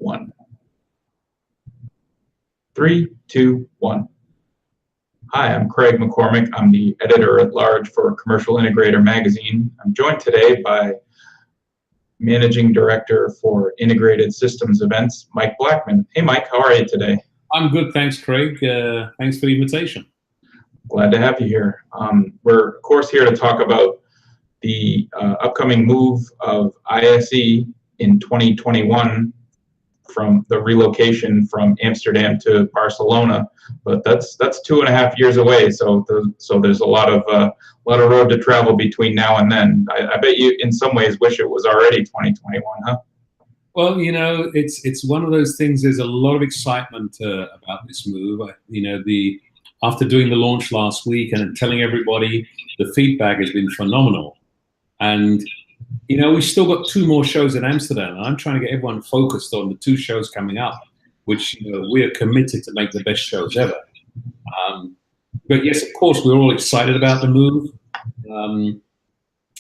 one. 3, 2, 1. Hi, I'm Craig McCormick. I'm the editor-at-large for Commercial Integrator magazine. I'm joined today by Managing Director for Integrated Systems Events, Mike Blackman. Hey, Mike, how are you today? I'm good, thanks, Craig. Thanks for the invitation. Glad to have you here. We're, of course, here to talk about the upcoming move of ISE in 2021 from the relocation from Amsterdam to Barcelona, but that's 2.5 years away. So there's a lot of road to travel between now and then. I bet you, in some ways, wish it was already 2021, huh? Well, you know, it's one of those things. There's a lot of excitement about this move. After doing the launch last week and telling everybody, the feedback has been phenomenal. And you know, we've still got 2 more shows in Amsterdam, and I'm trying to get everyone focused on the 2 shows coming up, which, you know, we are committed to make the best shows ever. But yes, of course, we're all excited about the move.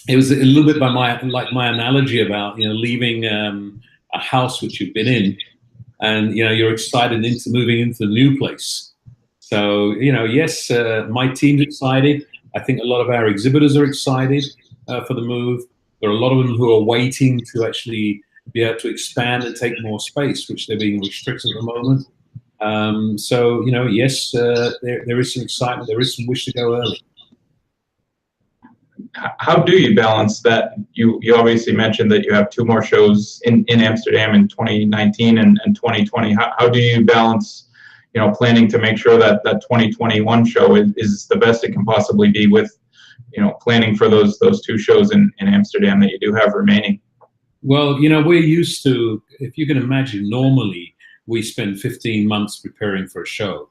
It was a little bit like my analogy about, you know, leaving a house which you've been in, and you know you're excited into moving into the new place. So you know, yes, my team's excited. I think a lot of our exhibitors are excited for the move. There are a lot of them who are waiting to actually be able to expand and take more space, which they're being restricted at the moment. So, you know, yes, there is some excitement. There is some wish to go early. How do you balance that? You obviously mentioned that you have 2 more shows in Amsterdam in 2019 and 2020. How do you balance, you know, planning to make sure that 2021 show is the best it can possibly be with, you know, planning for those 2 shows in Amsterdam that you do have remaining? Well, you know, we're used to, if you can imagine, normally we spend 15 months preparing for a show.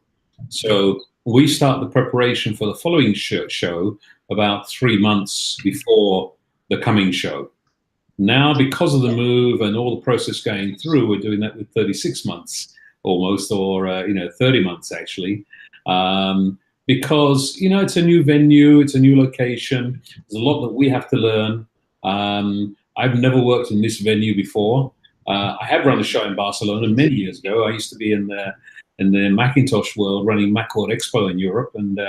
So we start the preparation for the following show about 3 months before the coming show. Now, because of the move and all the process going through, we're doing that with 36 months almost, or, you know, 30 months actually. Because, you know, it's a new venue, it's a new location. There's a lot that we have to learn. I've never worked in this venue before. I have run a show in Barcelona many years ago. I used to be in the Macintosh world running Macworld Expo in Europe, and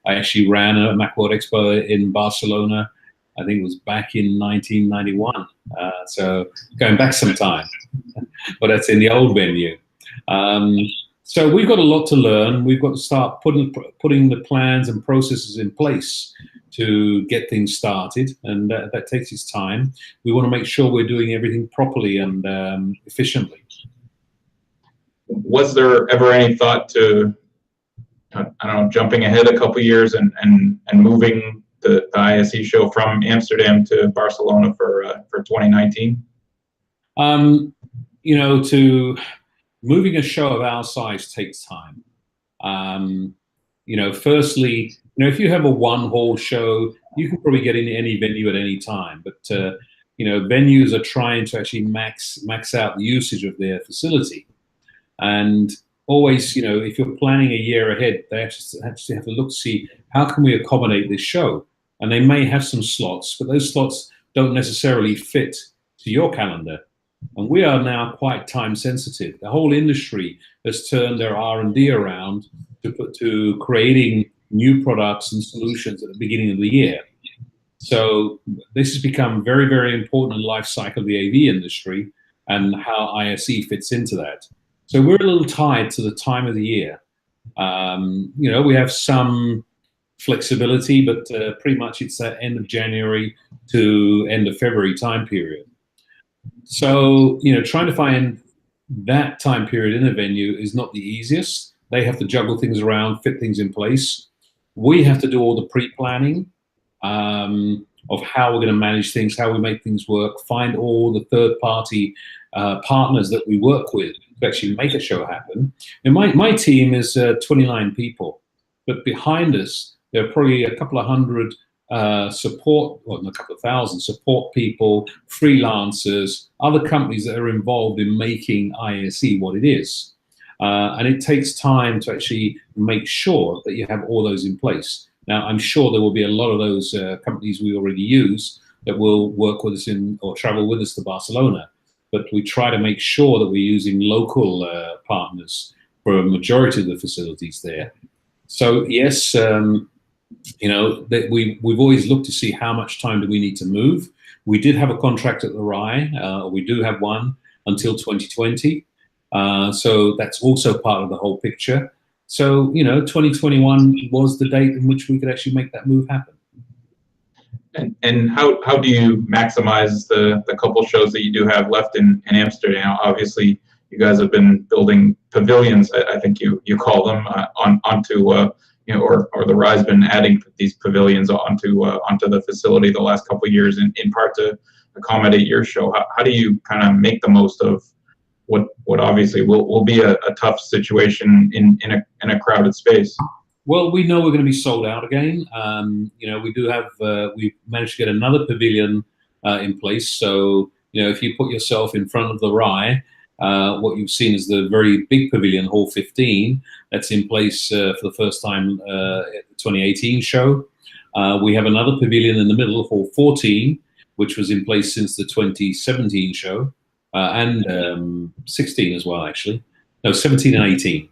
I actually ran a Macworld Expo in Barcelona. I think it was back in 1991. So going back some time, but that's in the old venue. So we've got a lot to learn. We've got to start putting the plans and processes in place to get things started, and that takes its time. We want to make sure we're doing everything properly and efficiently. Was there ever any thought to, I don't know, jumping ahead a couple years and moving the ISE show from Amsterdam to Barcelona for 2019? You know, moving a show of our size takes time. You know, firstly, you know, if you have a 1-hall show, you can probably get in any venue at any time. But you know, venues are trying to actually max out the usage of their facility. And always, you know, if you're planning a year ahead, they actually have to look to see how can we accommodate this show. And they may have some slots, but those slots don't necessarily fit to your calendar. And we are now quite time sensitive. The whole industry has turned their R&D around to creating new products and solutions at the beginning of the year. So this has become very, very important in the life cycle of the AV industry and how ISE fits into that. So we're a little tied to the time of the year. You know, we have some flexibility, but pretty much it's the end of January to end of February time period. So, you know, trying to find that time period in a venue is not the easiest. They have to juggle things around, fit things in place. We have to do all the pre-planning of how we're going to manage things, how we make things work, find all the third-party partners that we work with to actually make a show happen. And my team is 29 people, but behind us, there are probably a couple of hundred support, well, a couple of thousand support people, freelancers, other companies that are involved in making ISE what it is. And it takes time to actually make sure that you have all those in place. Now, I'm sure there will be a lot of those companies we already use that will work with us or travel with us to Barcelona. but we try to make sure that we're using local partners for a majority of the facilities there. So yes, that we've always looked to see how much time do we need to move. We did have a contract at the RAI, we do have one until 2020. So that's also part of the whole picture. So, 2021 was the date in which we could actually make that move happen. And how do you maximize the couple shows that you do have left in Amsterdam? Obviously, you guys have been building pavilions, I think you call them, onto or the RAI's been adding these pavilions onto the facility the last couple of years, in part to accommodate your show. How do you kind of make the most of what obviously will be a tough situation in a crowded space? Well, we know we're going to be sold out again. We do have, we've managed to get another pavilion in place. So, if you put yourself in front of the RAI, what you've seen is the very big pavilion, Hall 15, that's in place for the first time at the 2018 show. We have another pavilion in the middle, Hall 14, which was in place since the 2017 show, and 16 as well, actually. No, 17 and 18.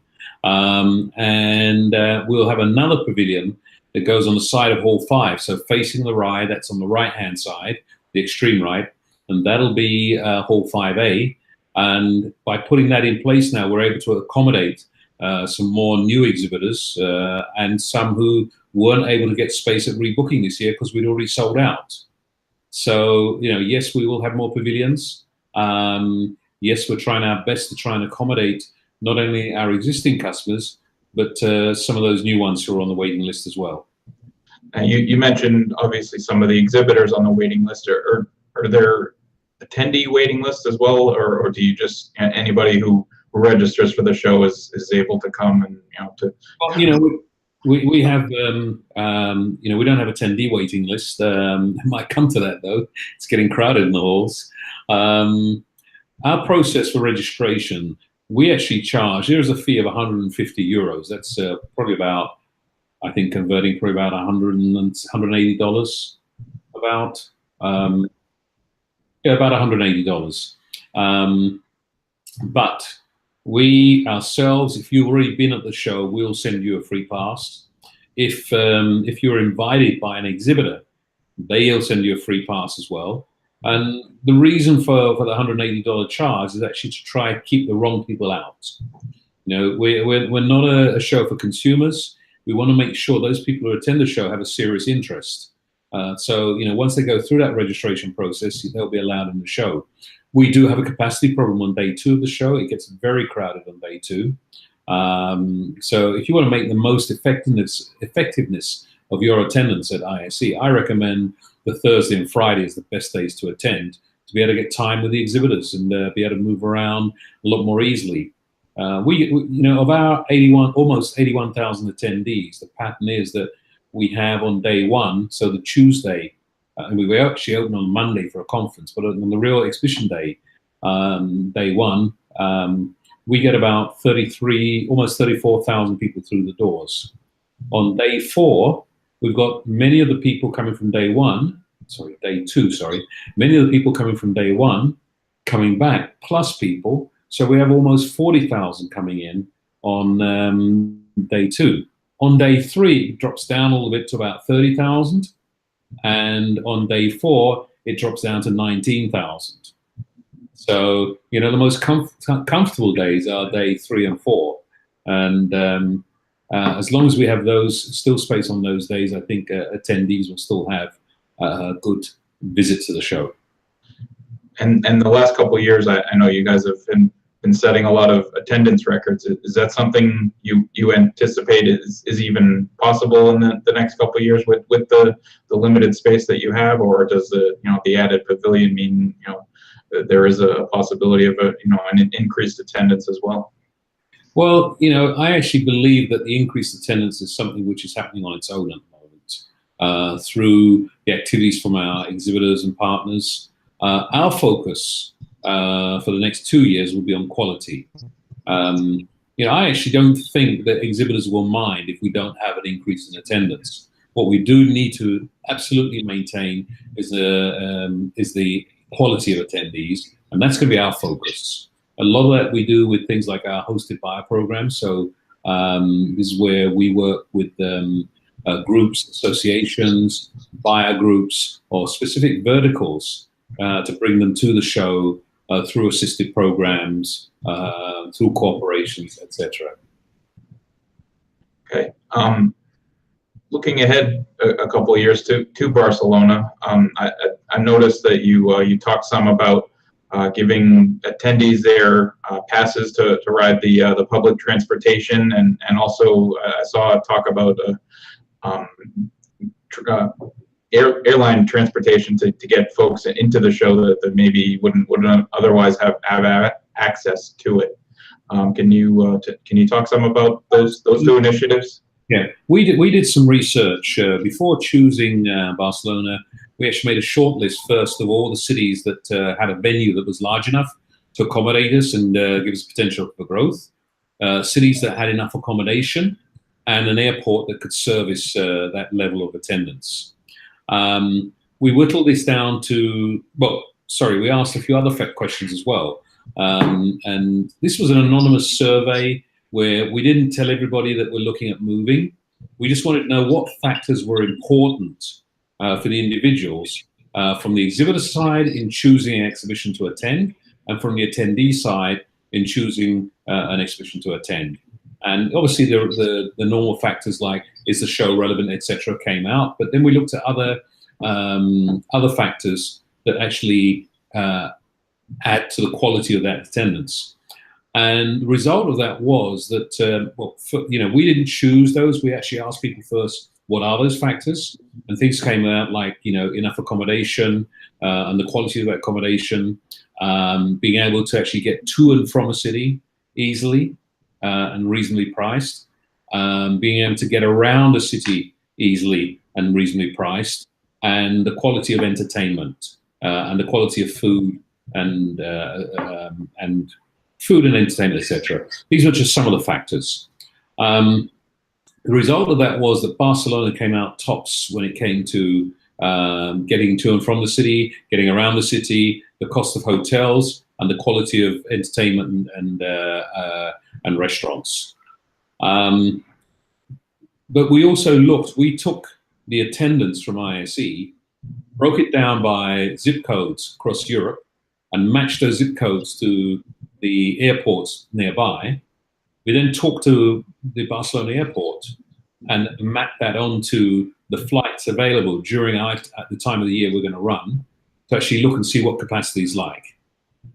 We'll have another pavilion that goes on the side of Hall 5, so facing the RAI, that's on the right-hand side, the extreme right, and that'll be Hall 5A. And by putting that in place now, we're able to accommodate some more new exhibitors and some who weren't able to get space at rebooking this year because we'd already sold out. So, yes, we will have more pavilions. Yes, we're trying our best to try and accommodate not only our existing customers, but some of those new ones who are on the waiting list as well. You mentioned, obviously, some of the exhibitors on the waiting list. Are there attendee waiting lists as well, or do you just, anybody who registers for the show is able to come and, Well, we have, we don't have attendee waiting list. It might come to that, though. It's getting crowded in the halls. Our process for registration, we actually charge, there's a fee of 150 euros. That's probably about, I think, converting probably about $180, about $180. But we ourselves, if you've already been at the show, we'll send you a free pass. If you're invited by an exhibitor, they'll send you a free pass as well. And the reason for the $180 charge is actually to try and keep the wrong people out. We're not a show for consumers. We want to make sure those people who attend the show have a serious interest. So, once they go through that registration process, they'll be allowed in the show. We do have a capacity problem on day 2 of the show. It gets very crowded on day 2. So if you want to make the most effectiveness of your attendance at ISE, I recommend the Thursday and Friday is the best days to attend, to be able to get time with the exhibitors and be able to move around a lot more easily. Of our almost 81,000 attendees, the pattern is that we have on day 1, so the Tuesday, and we were actually open on Monday for a conference, but on the real exhibition day, day 1, we get about almost 34,000 people through the doors. On day 4, we've got many of the people coming from day 2, many of the people coming from day 1 coming back, plus people. So we have almost 40,000 coming in on day 2. On day 3, it drops down a little bit to about 30,000. And on day 4, it drops down to 19,000. So, the most comfortable days are day 3 and 4. And as long as we have those still space on those days, I think attendees will still have a good visit to the show. And the last couple of years, I know you guys have been setting a lot of attendance records. Is that something you anticipate is even possible in the next couple of years with the limited space that you have, or does the added pavilion mean that there is a possibility of an increased attendance as well? Well, I actually believe that the increased attendance is something which is happening on its own at the moment through the activities from our exhibitors and partners. Our focus for the next 2 years will be on quality. I actually don't think that exhibitors will mind if we don't have an increase in attendance. What we do need to absolutely maintain is the quality of attendees, And that's going to be our focus. A lot of that we do with things like our hosted buyer program. So this is where we work with groups, associations, buyer groups, or specific verticals to bring them to the show through assisted programs, through corporations, etc. Okay. Looking ahead a couple of years to Barcelona, I noticed that you talked some about giving attendees their passes to ride the public transportation, and also I saw talk about airline transportation to get folks into the show that maybe wouldn't otherwise have access to it. Can you talk some about those two initiatives? Yeah, we did some research before choosing Barcelona. We actually made a short list first of all the cities that had a venue that was large enough to accommodate us and give us potential for growth. Cities that had enough accommodation and an airport that could service that level of attendance. We whittled this down to, we asked a few other questions as well. And this was an anonymous survey where we didn't tell everybody that we're looking at moving. We just wanted to know what factors were important for the individuals from the exhibitor side in choosing an exhibition to attend, and from the attendee side in choosing an exhibition to attend. And obviously the normal factors like is the show relevant, etc., came out. But then we looked at other factors that actually add to the quality of that attendance. And the result of that was that, we didn't choose those. We actually asked people first, what are those factors? And things came out like, enough accommodation and the quality of that accommodation, being able to actually get to and from a city easily and reasonably priced, being able to get around a city easily and reasonably priced, and the quality of entertainment and the quality of food and food and entertainment, etc. These are just some of the factors. The result of that was that Barcelona came out tops when it came to getting to and from the city, getting around the city, the cost of hotels, and the quality of entertainment and restaurants. But we also we took the attendance from ISE, broke it down by zip codes across Europe, and matched those zip codes to the airports nearby. We then talked to the Barcelona airport and mapped that onto the flights available during at the time of the year we're going to run, to actually look and see what capacity is like.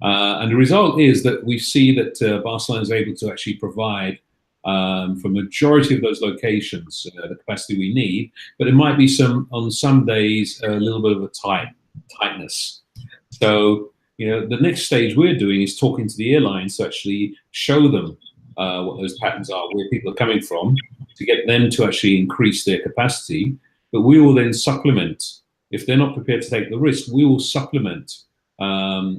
And the result is that we see that Barcelona is able to actually provide for a majority of those locations the capacity we need, but it might be on some days a little bit of a tightness. So the next stage we're doing is talking to the airlines to actually show them what those patterns are, where people are coming from, to get them to actually increase their capacity. But we will then supplement. If they're not prepared to take the risk, we will supplement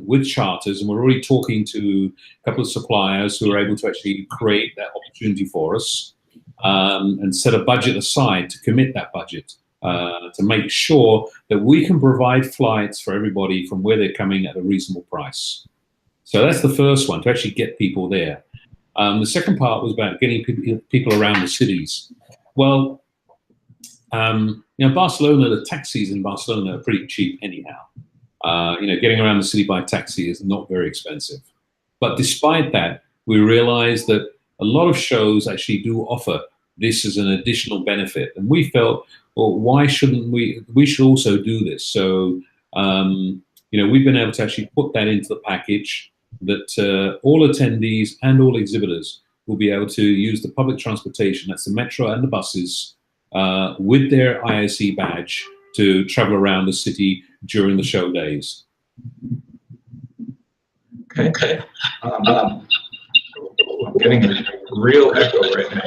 with charters. And we're already talking to a couple of suppliers who are able to actually create that opportunity for us and set a budget aside to commit that budget. To make sure that we can provide flights for everybody from where they're coming at a reasonable price. So that's the first one, to actually get people there. The second part was about getting people around the cities. Well, Barcelona, the taxis in Barcelona are pretty cheap anyhow. Getting around the city by taxi is not very expensive. But despite that, we realized that a lot of shows actually do offer this as an additional benefit. And we felt, well, why shouldn't we? We should also do this. So, we've been able to actually put that into the package that all attendees and all exhibitors will be able to use the public transportation, that's the metro and the buses, with their ISE badge to travel around the city during the show days. Okay. I'm getting a real echo right now.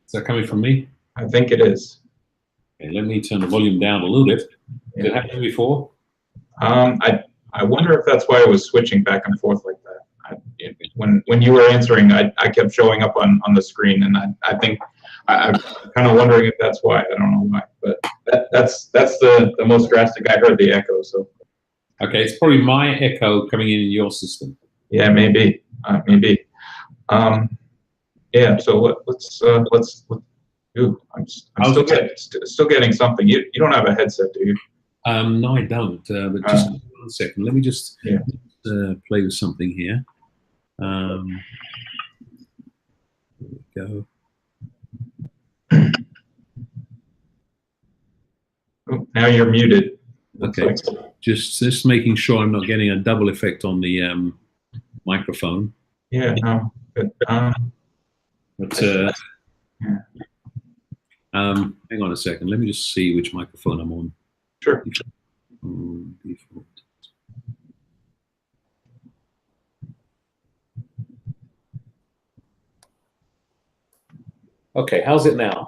Is that coming from me? I think it is. Okay, let me turn the volume down a little bit. Did it happen before? I wonder if that's why I was switching back and forth like that. When you were answering, I kept showing up on the screen, and I think I'm kind of wondering if that's why. I don't know why, but that's the most drastic. I heard the echo. So Okay, it's probably my echo coming in your system. Yeah, maybe, maybe. Yeah. So let's. Ooh, I'm still getting something. You don't have a headset, do you? No, I don't. But just 1 second. Let me just play with something here. There we go. Oh, now you're muted. Okay, just making sure I'm not getting a double effect on the microphone. Yeah, no, good. Hang on a second. Let me just see which microphone I'm on. Sure. Default. Okay, how's it now?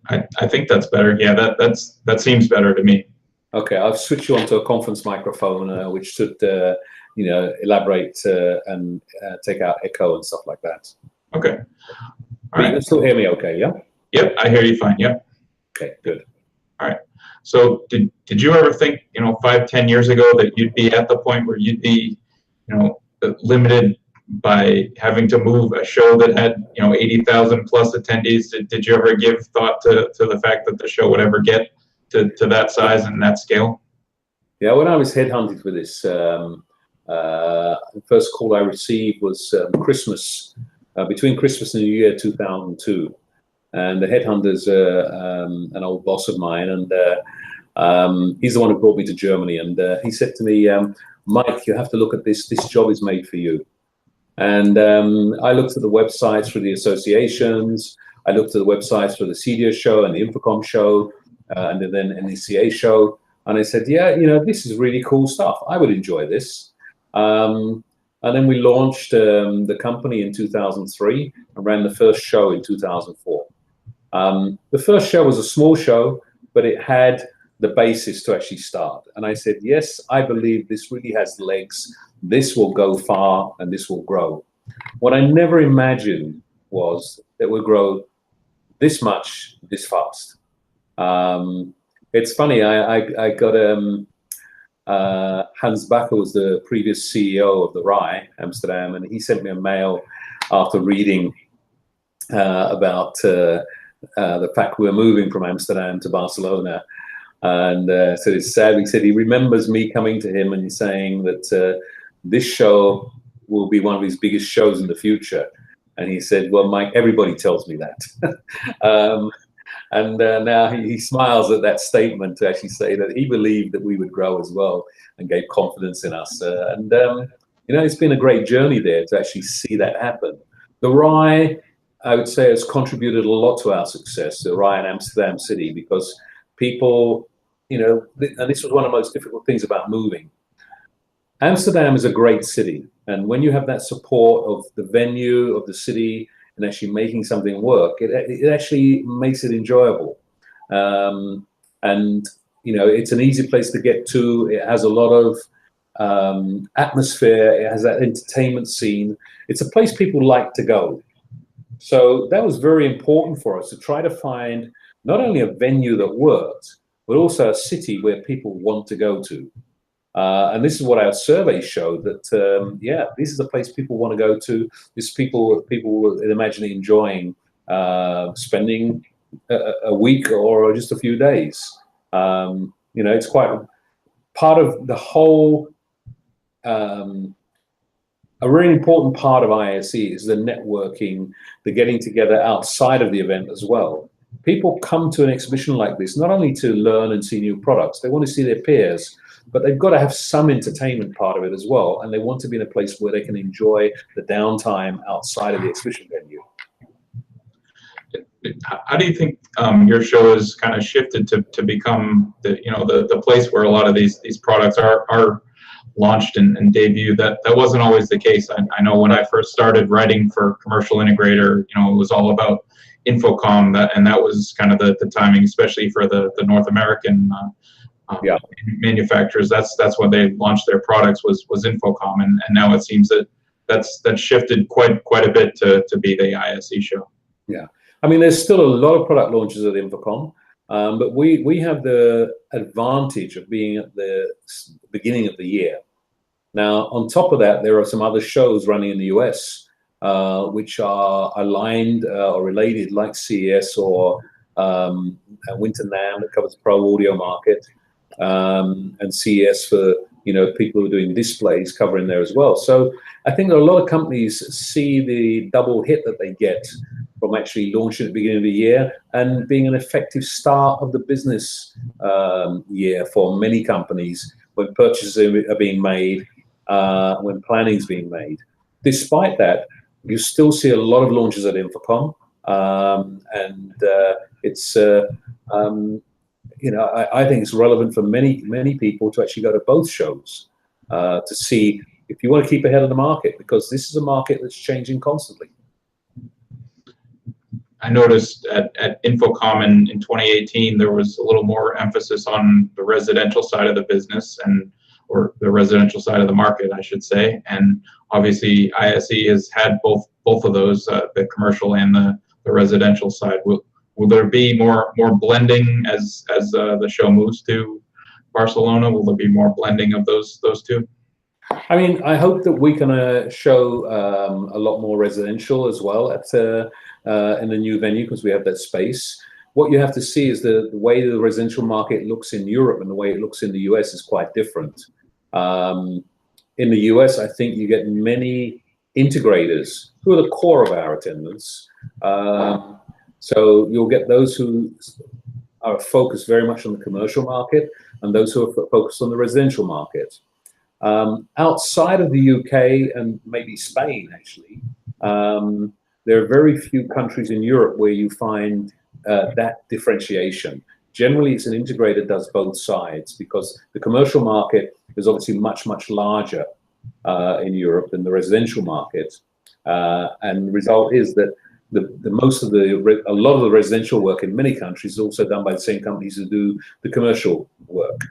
I think that's better. Yeah, that seems better to me. Okay, I've switched you onto a conference microphone, which should elaborate and take out echo and stuff like that. Okay. All right. You can still hear me okay, yeah? Yep, I hear you fine. Yep. Okay, good. All right. So did you ever think, 5, 10 years ago that you'd be at the point where you'd be, limited by having to move a show that had, 80,000 plus attendees? Did you ever give thought to the fact that the show would ever get to that size and that scale? Yeah, when I was headhunted for this, the first call I received was Christmas, between Christmas and New Year 2002. And the headhunter's an old boss of mine, and he's the one who brought me to Germany. And he said to me, Mike, you have to look at this. This job is made for you. And I looked at the websites for the associations. I looked at the websites for the CDO show and the Infocom show, and then NECA show. And I said, yeah, this is really cool stuff. I would enjoy this. And then we launched the company in 2003 and ran the first show in 2004. The first show was a small show, but it had the basis to actually start. And I said, yes, I believe this really has legs. This will go far and this will grow. What I never imagined was that we'll grow this much, this fast. It's funny, I got Hans Bakker was the previous CEO of the RAI, Amsterdam, and he sent me a mail after reading about the fact we were moving from Amsterdam to Barcelona. And so it's sad, he said he remembers me coming to him and saying that this show will be one of his biggest shows in the future. And he said, well, Mike, everybody tells me that. And now he smiles at that statement to actually say that he believed that we would grow as well and gave confidence in us. It's been a great journey there to actually see that happen. The RAI, I would say, has contributed a lot to our success, the RAI in Amsterdam City, because people, and this was one of the most difficult things about moving. Amsterdam is a great city. And when you have that support of the venue, of the city, and actually making something work, it actually makes it enjoyable. It's an easy place to get to. It has a lot of atmosphere. It has that entertainment scene. It's a place people like to go. So that was very important for us to try to find not only a venue that worked, but also a city where people want to go to. And this is what our survey showed, that, this is a place people want to go to. This people will imagine enjoying spending a week or just a few days. It's quite part of the whole, a very important part of ISE is the networking, the getting together outside of the event as well. People come to an exhibition like this, not only to learn and see new products, they want to see their peers, but they've got to have some entertainment part of it as well. And they want to be in a place where they can enjoy the downtime outside of the exhibition venue. How do you think your show has kind of shifted to become the place where a lot of these products are launched and debuted? That wasn't always the case. I know when I first started writing for Commercial Integrator, it was all about Infocom, and that was kind of the timing, especially for the North American manufacturers. That's when they launched their products was Infocom, and now it seems that's shifted quite a bit to be the ISE show. Yeah. I mean, there's still a lot of product launches at Infocom. But we have the advantage of being at the beginning of the year. Now, on top of that, there are some other shows running in the US, which are aligned or related, like CES or Winter NAMM that covers the pro audio market, and CES for people who are doing displays covering there as well. So I think that a lot of companies see the double hit that they get from actually launching at the beginning of the year and being an effective start of the business year for many companies when purchases are being made, when planning is being made. Despite that, you still see a lot of launches at Infocom, and it's I think it's relevant for many people to actually go to both shows to see if you want to keep ahead of the market, because this is a market that's changing constantly. I noticed at Infocom in 2018, there was a little more emphasis on the residential side of the business, or the residential side of the market, I should say. And obviously, ISE has had both of those, the commercial and the residential side. Will there be more blending as the show moves to Barcelona? Will there be more blending of those two? I mean, I hope that we can show a lot more residential as well at in the new venue, because we have that space. What you have to see is the way the residential market looks in Europe and the way it looks in the US is quite different. In the US, I think you get many integrators who are the core of our attendance. So you'll get those who are focused very much on the commercial market and those who are focused on the residential market. Outside of the UK and maybe Spain, actually, there are very few countries in Europe where you find that differentiation. Generally, it's an integrator does both sides, because the commercial market is obviously much larger in Europe than the residential market, and the result is that a lot of the residential work in many countries is also done by the same companies who do the commercial work.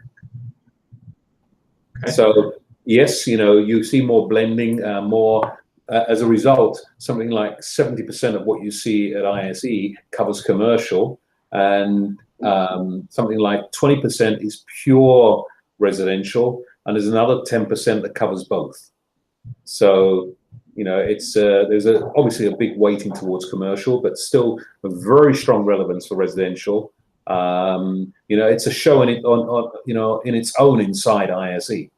Okay. So yes, you see more blending, more. As a result, something like 70% of what you see at ISE covers commercial, and something like 20% is pure residential, and there's another 10% that covers both. So, it's there's obviously a big weighting towards commercial, but still a very strong relevance for residential. It's a show in its own inside ISE.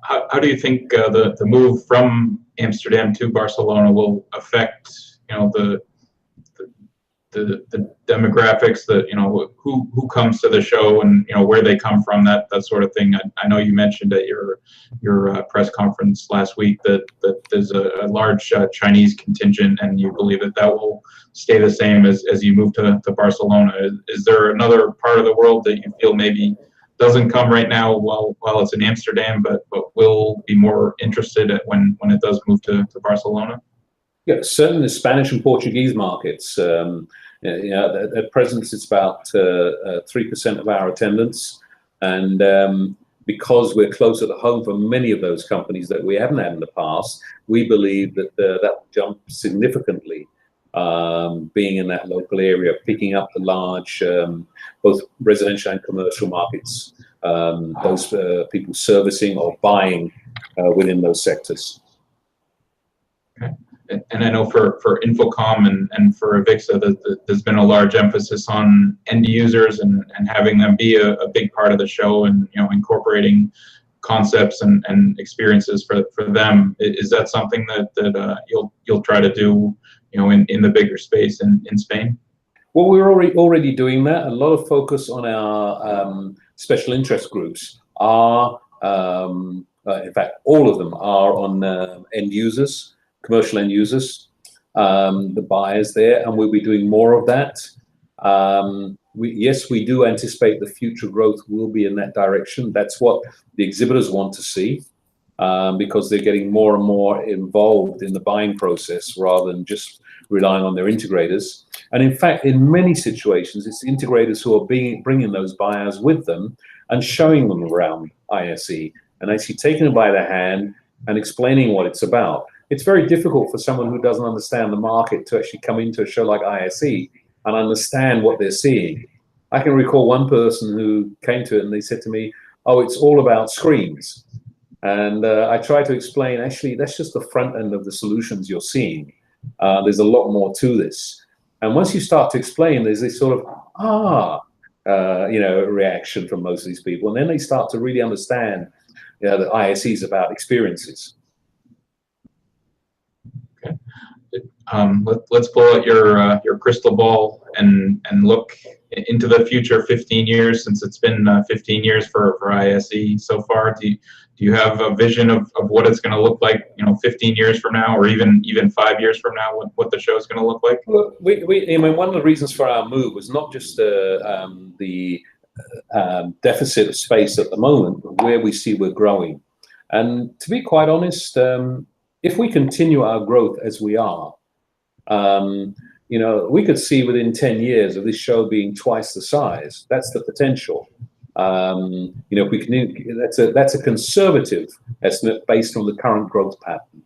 How do you think the move from Amsterdam to Barcelona will affect the demographics, who comes to the show and where they come from, that sort of thing? I know you mentioned at your press conference last week that there's a large Chinese contingent, and you believe that will stay the same as you move to Barcelona. Is there another part of the world that you feel maybe doesn't come right now while it's in Amsterdam, but will be more interested when it does move to Barcelona? Yeah, certainly the Spanish and Portuguese markets. At present, it's about 3% of our attendance, and because we're closer to home for many of those companies that we haven't had in the past, we believe that that will jump significantly. Being in that local area, picking up the large, both residential and commercial markets, those people servicing or buying within those sectors. Okay. And I know for Infocom and for Avixa, there's been a large emphasis on end users and having them be a big part of the show, and incorporating concepts and experiences for them. Is that something that you'll try to do in the bigger space in Spain? Well, we're already doing that. A lot of focus on our special interest groups are, in fact, all of them are on end users, commercial end users, the buyers there, and we'll be doing more of that. Yes, we do anticipate the future growth will be in that direction. That's what the exhibitors want to see, because they're getting more and more involved in the buying process rather than just relying on their integrators. And in fact, in many situations, it's integrators who are bringing those buyers with them and showing them around ISE and actually taking them by the hand and explaining what it's about. It's very difficult for someone who doesn't understand the market to actually come into a show like ISE and understand what they're seeing. I can recall one person who came to it and they said to me, "Oh, it's all about screens." And I try to explain, actually, that's just the front end of the solutions you're seeing. There's a lot more to this. And once you start to explain, there's this sort of, reaction from most of these people. And then they start to really understand, that ISE is about experiences. Okay. Let's pull out your crystal ball and look into the future 15 years, since it's been 15 years for ISE so far. Do you have a vision of what it's going to look like, 15 years from now, or even 5 years from now, what the show is going to look like? Well, I mean, one of the reasons for our move was not just the deficit of space at the moment, but where we see we're growing. And to be quite honest, if we continue our growth as we are, we could see within 10 years of this show being twice the size. That's the potential. If we can, that's a conservative estimate based on the current growth pattern.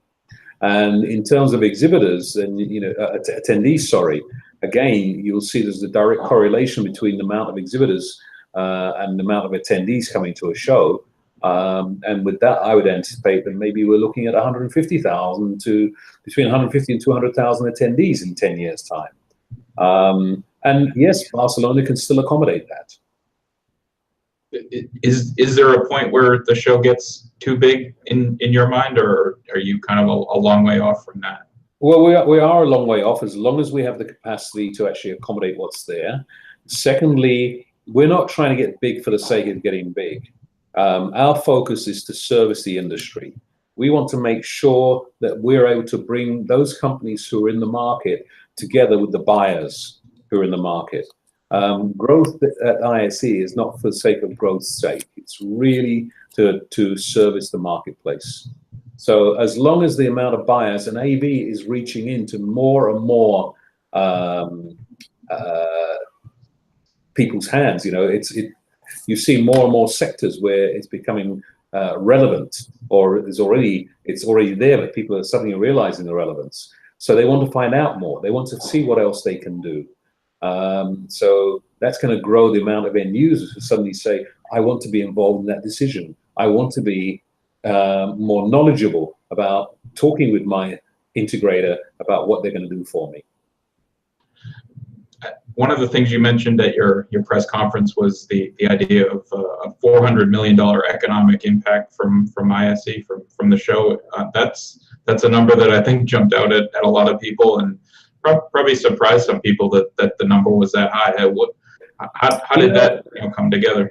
And in terms of exhibitors and attendees, sorry, again, you'll see there's a direct correlation between the amount of exhibitors and the amount of attendees coming to a show. And with that, I would anticipate that maybe we're looking at 150,000 to between 150 and 200,000 attendees in 10 years' time. And yes, Barcelona can still accommodate that. Is there a point where the show gets too big in your mind, or are you kind of a long way off from that? Well, we are a long way off, as long as we have the capacity to actually accommodate what's there. Secondly, we're not trying to get big for the sake of getting big. Our focus is to service the industry. We want to make sure that we're able to bring those companies who are in the market together with the buyers who are in the market. Growth at ISE is not for the sake of growth's sake. It's really to service the marketplace. So as long as the amount of buyers, and AV is reaching into more and more people's hands, you see more and more sectors where it's becoming relevant, or it's already there, but people are suddenly realizing the relevance. So they want to find out more. They want to see what else they can do. So that's going to grow the amount of end users who suddenly say, I want to be involved in that decision. I want to be more knowledgeable about talking with my integrator about what they're going to do for me. One of the things you mentioned at your press conference was the idea of a $400 million economic impact from ISE, from the show. That's a number that I think jumped out at a lot of people, and probably surprised some people that the number was that high. How did that come together?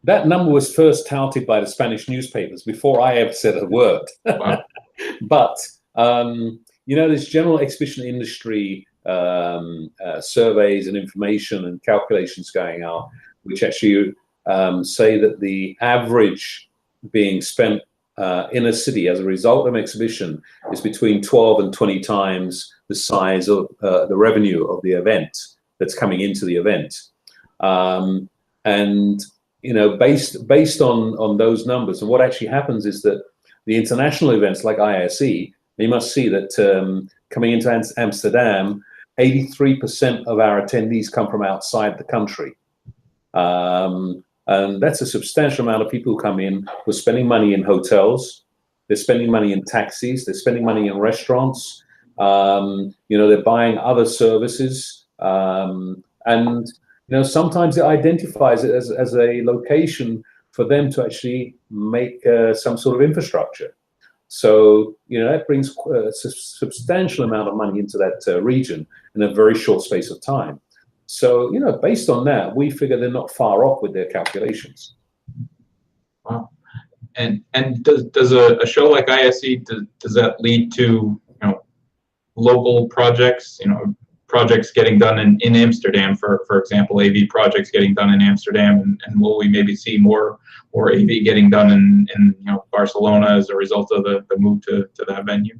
That number was first touted by the Spanish newspapers before I ever said a word. Wow. But there's general exhibition industry surveys and information and calculations going out, which actually say that the average being spent in a city as a result of an exhibition is between 12 and 20 times the size of the revenue of the event that's coming into the event. Based on those numbers, and what actually happens is that the international events like ISE, you must see that coming into Amsterdam, 83% of our attendees come from outside the country. And that's a substantial amount of people who come in. We're spending money in hotels. They're spending money in taxis. They're spending money in restaurants. They're buying other services. Sometimes it identifies it as a location for them to actually make some sort of infrastructure. So, that brings a substantial amount of money into that region in a very short space of time. So, based on that, we figure they're not far off with their calculations. Wow. And does a show like ISE, does that lead to, local projects, projects getting done in Amsterdam, for example, AV projects getting done in Amsterdam, and will we maybe see more AV getting done in Barcelona as a result of the move to that venue?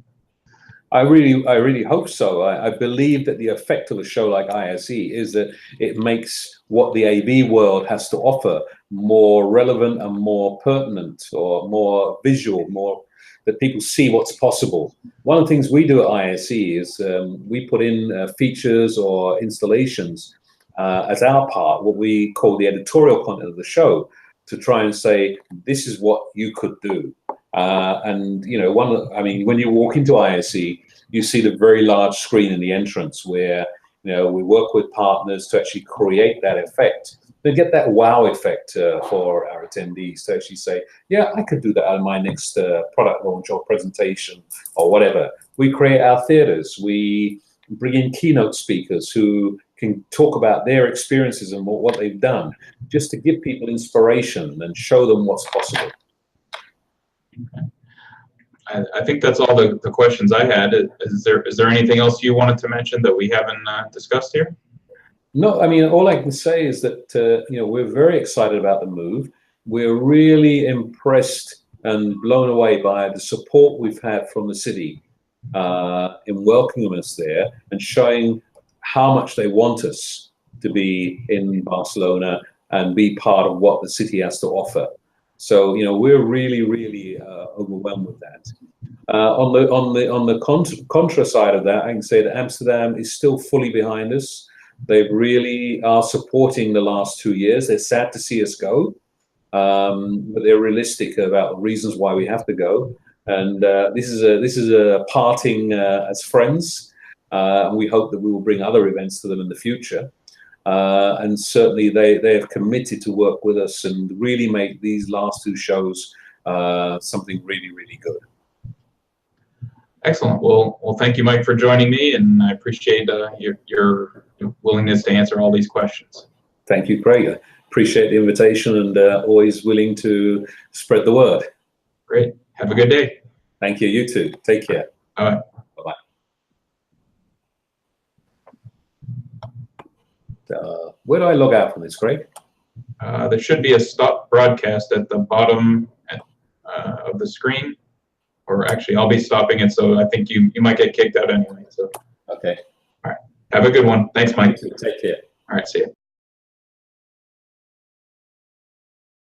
I really hope so. I believe that the effect of a show like ISE is that it makes what the AV world has to offer more relevant and more pertinent, or more visual, more that people see what's possible. One of the things we do at ISE is we put in features or installations as our part, what we call the editorial content of the show, to try and say, this is what you could do. And, you know, when you walk into ISE, you see the very large screen in the entrance where, you know, we work with partners to actually create that effect. They get that wow effect for our attendees to actually say, yeah, I could do that on my next product launch or presentation or whatever. We create our theaters. We bring in keynote speakers who can talk about their experiences and what they've done, just to give people inspiration and show them what's possible. Okay. I think that's all the questions I had. Is there anything else you wanted to mention that we haven't discussed here? No, I mean, all I can say is that, you know, we're very excited about the move. We're really impressed and blown away by the support we've had from the city in welcoming us there and showing how much they want us to be in Barcelona and be part of what the city has to offer. So, you know, we're really, really overwhelmed with that. On the contra side of that, I can say that Amsterdam is still fully behind us. They really are supporting the last 2 years. They're sad to see us go, but they're realistic about the reasons why we have to go. And this is a parting as friends. We hope that we will bring other events to them in the future. And certainly they have committed to work with us and really make these last 2 shows something really, really good. Excellent. Well, thank you, Mike, for joining me, and I appreciate your willingness to answer all these questions. Thank you, Craig. I appreciate the invitation and always willing to spread the word. Great. Have a good day. Thank you. You too. Take care. All right. Bye-bye. Where do I log out from this, Craig? There should be a stop broadcast at the bottom of the screen. Or actually, I'll be stopping it, so I think you might get kicked out anyway. So. Okay. All right. Have a good one. Thanks, Mike. Take care. All right. See you.